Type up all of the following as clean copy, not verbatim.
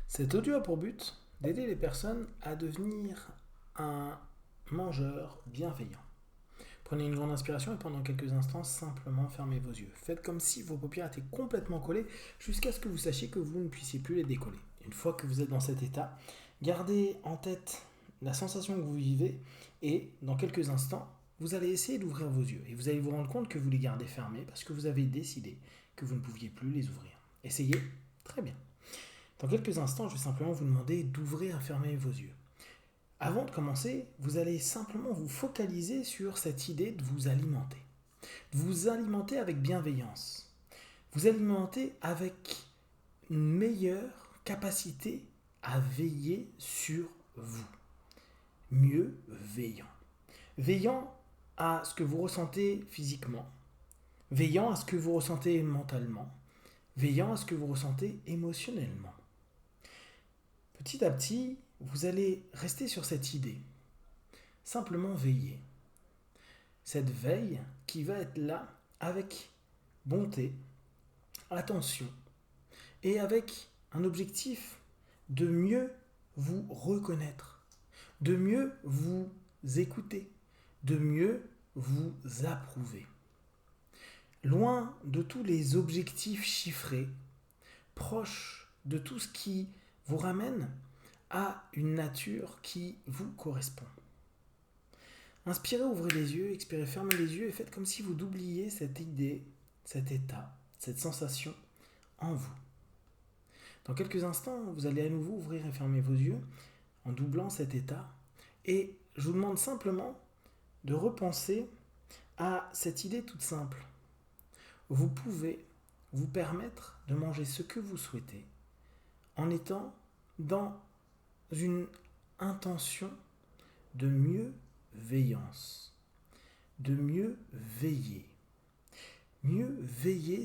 Cet audio a pour but d'aider les personnes à devenir un mangeur bienveillant. Prenez une grande inspiration et pendant quelques instants, simplement fermez vos yeux. Faites comme si vos paupières étaient complètement collées jusqu'à ce que vous sachiez que vous ne puissiez plus les décoller. Une fois que vous êtes dans cet état, gardez en tête la sensation que vous vivez et dans quelques instants, vous allez essayer d'ouvrir vos yeux et vous allez vous rendre compte que vous les gardez fermés parce que vous avez décidé que vous ne pouviez plus les ouvrir. Essayez. Très bien. Dans quelques instants, je vais simplement vous demander d'ouvrir et fermer vos yeux. Avant de commencer, vous allez simplement vous focaliser sur cette idée de vous alimenter. De vous alimenter avec bienveillance. Vous alimenter avec une meilleure capacité à veiller sur vous. Mieux veillant. Veillant à ce que vous ressentez physiquement. Veillant à ce que vous ressentez mentalement. Veillant à ce que vous ressentez émotionnellement. Petit à petit, vous allez rester sur cette idée. Simplement veiller. Cette veille qui va être là avec bonté, attention et avec un objectif de mieux vous reconnaître, de mieux vous écouter, de mieux vous approuver. Loin de tous les objectifs chiffrés, proche de tout ce qui vous ramène à une nature qui vous correspond. Inspirez, ouvrez les yeux, expirez, fermez les yeux et faites comme si vous doubliez cette idée, cet état, cette sensation en vous. Dans quelques instants, vous allez à nouveau ouvrir et fermer vos yeux en doublant cet état et je vous demande simplement de repenser à cette idée toute simple. Vous pouvez vous permettre de manger ce que vous souhaitez en étant dans une intention de mieux veillance, de mieux veiller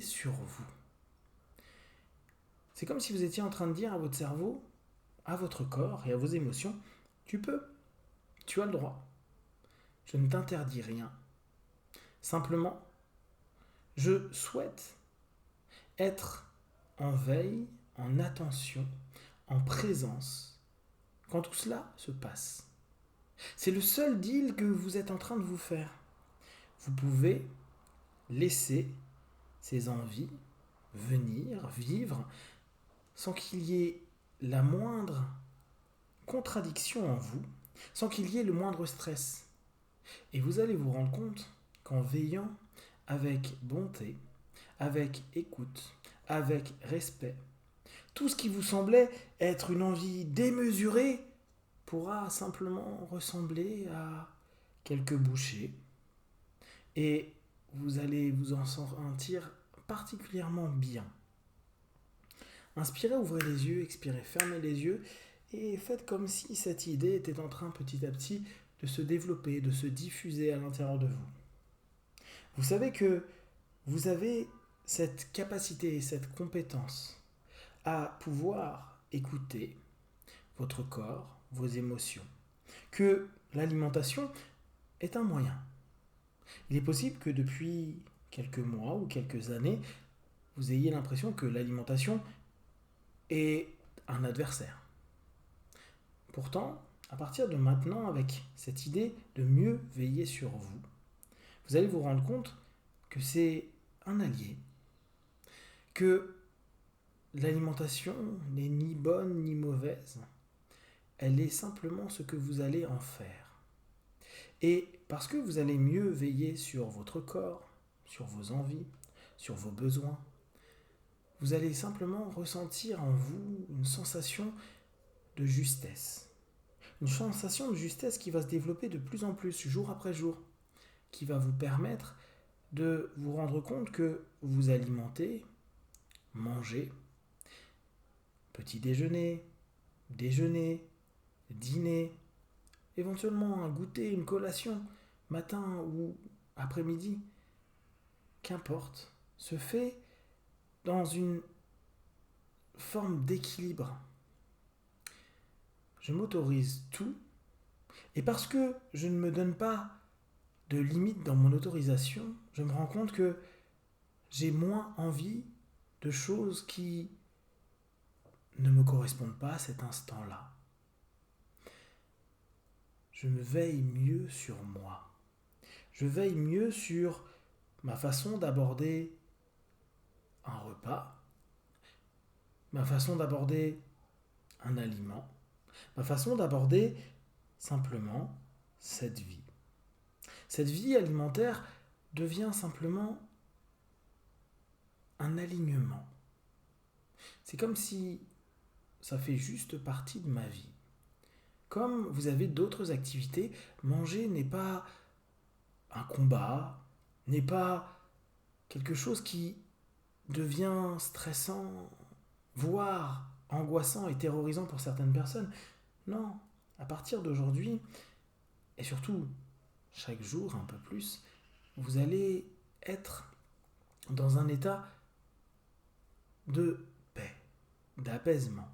sur vous. C'est comme si vous étiez en train de dire à votre cerveau, à votre corps et à vos émotions, tu peux, tu as le droit, je ne t'interdis rien. Simplement, je souhaite être en veille, en attention, en présence, quand tout cela se passe. C'est le seul deal que vous êtes en train de vous faire. Vous pouvez laisser ces envies venir, vivre, sans qu'il y ait la moindre contradiction en vous, sans qu'il y ait le moindre stress. Et vous allez vous rendre compte qu'en veillant avec bonté, avec écoute, avec respect, tout ce qui vous semblait être une envie démesurée pourra simplement ressembler à quelques bouchées et vous allez vous en sentir particulièrement bien. Inspirez, ouvrez les yeux, expirez, fermez les yeux et faites comme si cette idée était en train petit à petit de se développer, de se diffuser à l'intérieur de vous. Vous savez que vous avez cette capacité, cette compétence à pouvoir écouter votre corps, vos émotions, que l'alimentation est un moyen. Il est possible que depuis quelques mois ou quelques années, vous ayez l'impression que l'alimentation est un adversaire. Pourtant, à partir de maintenant, avec cette idée de mieux veiller sur vous, vous allez vous rendre compte que c'est un allié, que l'alimentation n'est ni bonne ni mauvaise, elle est simplement ce que vous allez en faire. Et parce que vous allez mieux veiller sur votre corps, sur vos envies, sur vos besoins, vous allez simplement ressentir en vous une sensation de justesse. Une sensation de justesse qui va se développer de plus en plus, jour après jour, qui va vous permettre de vous rendre compte que vous alimentez, mangez, petit déjeuner, déjeuner, dîner, éventuellement un goûter, une collation, matin ou après-midi, qu'importe, se fait dans une forme d'équilibre. Je m'autorise tout et parce que je ne me donne pas de limite dans mon autorisation, je me rends compte que j'ai moins envie de choses qui ne me correspondent pas à cet instant-là. Je me veille mieux sur moi. Je veille mieux sur ma façon d'aborder un repas, ma façon d'aborder un aliment, ma façon d'aborder simplement cette vie. Cette vie alimentaire devient simplement un alignement. C'est comme si ça fait juste partie de ma vie. Comme vous avez d'autres activités, manger n'est pas un combat, n'est pas quelque chose qui devient stressant, voire angoissant et terrorisant pour certaines personnes. Non, à partir d'aujourd'hui, et surtout chaque jour un peu plus, vous allez être dans un état de paix, d'apaisement.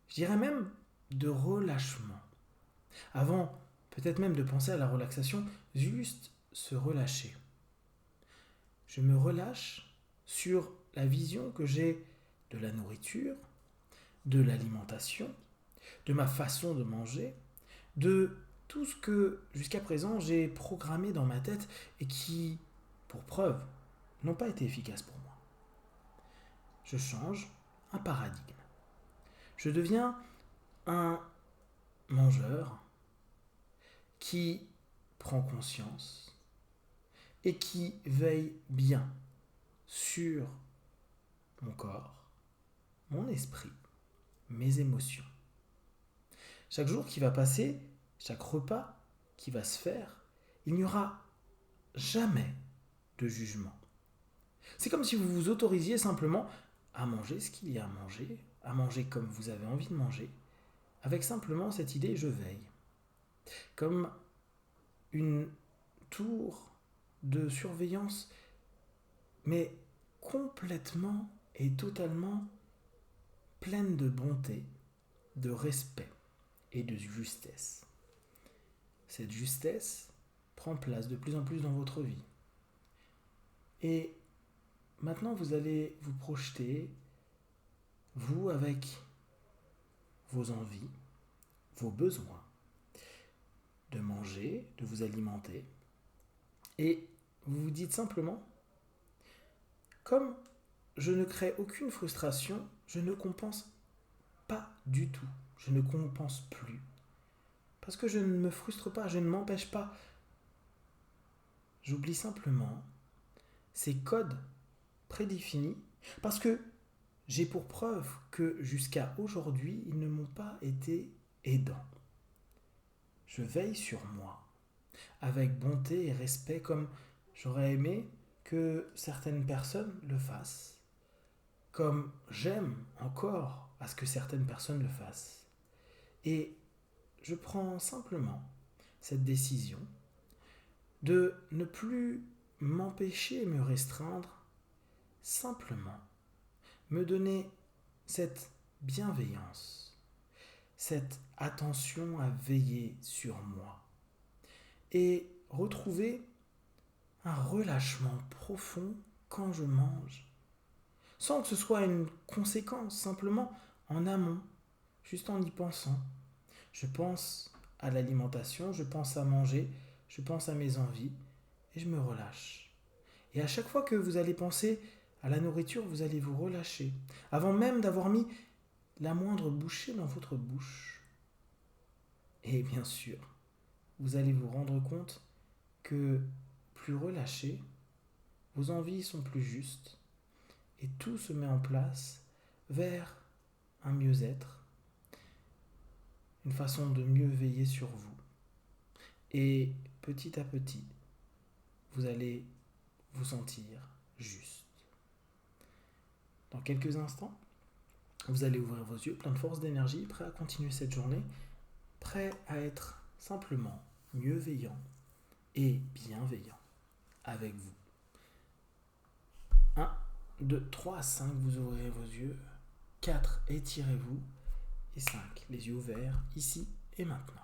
Je dirais même de relâchement. Avant, peut-être même de penser à la relaxation, juste se relâcher. Je me relâche sur la vision que j'ai de la nourriture, de l'alimentation, de ma façon de manger, de tout ce que jusqu'à présent j'ai programmé dans ma tête et qui, pour preuve, n'ont pas été efficaces pour moi. Je change un paradigme. Je deviens un mangeur qui prend conscience et qui veille bien sur mon corps, mon esprit, mes émotions. Chaque jour qui va passer, chaque repas qui va se faire, il n'y aura jamais de jugement. C'est comme si vous vous autorisiez simplement à manger ce qu'il y a à manger comme vous avez envie de manger, avec simplement cette idée je veille. Comme une tour de surveillance, mais complètement et totalement pleine de bonté, de respect et de justesse. Cette justesse prend place de plus en plus dans votre vie. Et maintenant, vous allez vous projeter, vous, avec vos envies, vos besoins, de manger, de vous alimenter. Et vous vous dites simplement, comme je ne crée aucune frustration, je ne compense pas du tout. Je ne compense plus. Parce que je ne me frustre pas, je ne m'empêche pas. J'oublie simplement ces codes prédéfinis parce que j'ai pour preuve que jusqu'à aujourd'hui, ils ne m'ont pas été aidants. Je veille sur moi avec bonté et respect comme j'aurais aimé que certaines personnes le fassent, comme j'aime encore à ce que certaines personnes le fassent. Et je prends simplement cette décision de ne plus m'empêcher et me restreindre, simplement me donner cette bienveillance, cette attention à veiller sur moi et retrouver un relâchement profond quand je mange, sans que ce soit une conséquence, simplement en amont, juste en y pensant. Je pense à l'alimentation, je pense à manger, je pense à mes envies et je me relâche. Et à chaque fois que vous allez penser à la nourriture, vous allez vous relâcher, avant même d'avoir mis la moindre bouchée dans votre bouche. Et bien sûr, vous allez vous rendre compte que plus relâché, vos envies sont plus justes et tout se met en place vers un mieux-être, une façon de mieux veiller sur vous. Et petit à petit, vous allez vous sentir juste. Dans quelques instants, vous allez ouvrir vos yeux, plein de force, d'énergie, prêt à continuer cette journée, prêt à être simplement mieux veillant et bienveillant avec vous. 1, 2, 3, 5, vous ouvrez vos yeux. 4, étirez-vous. Et 5, les yeux ouverts, ici et maintenant.